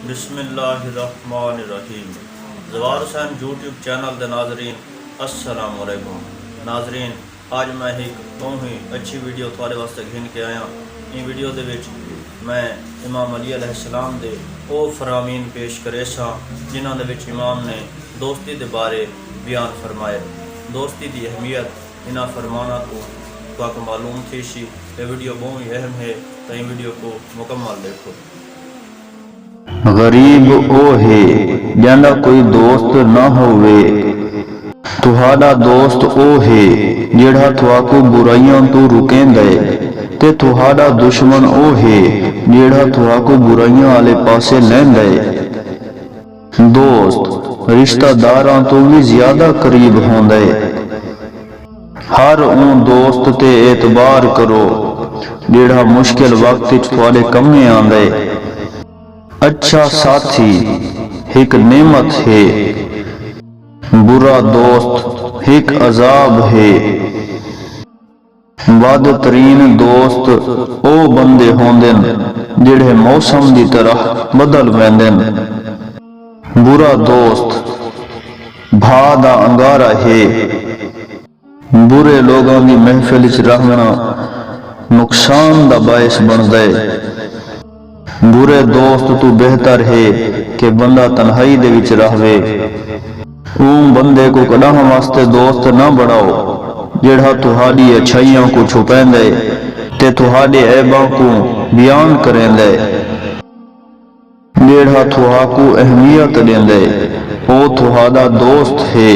بسم اللہ الرحمن الرحیم۔ زوار حسین یوٹیوب چینل دے ناظرین السلام علیکم۔ ناظرین آج میں ایک بہت ہی اچھی ویڈیو تھوڑے واسطے گھن کے آیا۔ ان ویڈیو دے وچ میں امام علی علیہ السلام دے او فرامین پیش کرے سا جنہاں دے وچ امام نے دوستی دے بارے بیان فرمائے۔ دوستی دی اہمیت انہاں فرمانا تو آپ کو معلوم تھی سی۔ یہ ویڈیو بہت ہی اہم ہے، تو ان ویڈیو کو مکمل دیکھو۔ غریب او ہے جندا کوئی دوست نہ ہوئے، تہاڈا دوست او ہے جڑا تھواکو برائیاں تو رکیندا ہے، تے تہاڈا دشمن او ہے جڑا تھواکو برائیاں والے پاسے لیندا ہے۔ دوست رشتہ داراں تو بھی زیادہ قریب ہوندا ہے۔ ہر اون دوست تے اعتبار کرو جڑا مشکل وقت وچ تھوڑے کمے آندا ہے۔ اچھا ساتھی ایک نعمت ہے، برا دوست ایک عذاب ہے۔ بدترین دوست او بندے ہوندن جڑے موسم دی طرح بدل ویندن۔ برا دوست بھا دا انگارا ہے، برے لوگاں دی محفل وچ رہنا نقصان دا باعث بندا ہے۔ برے دوست تو بہتر ہے کہ بندہ تنہائی دے وچ رہوے۔ اون بندے کو کڈاں واسطے دوست نہ بڑھاؤ جڑا تہاڈی اچھائیاں کو چھپیندا ہے تے تہاڈے عیباں کو بیان کریندا ہے۔ جڑا تہاکو اہمیت دیندا ہے او تہاڈا دوست ہے۔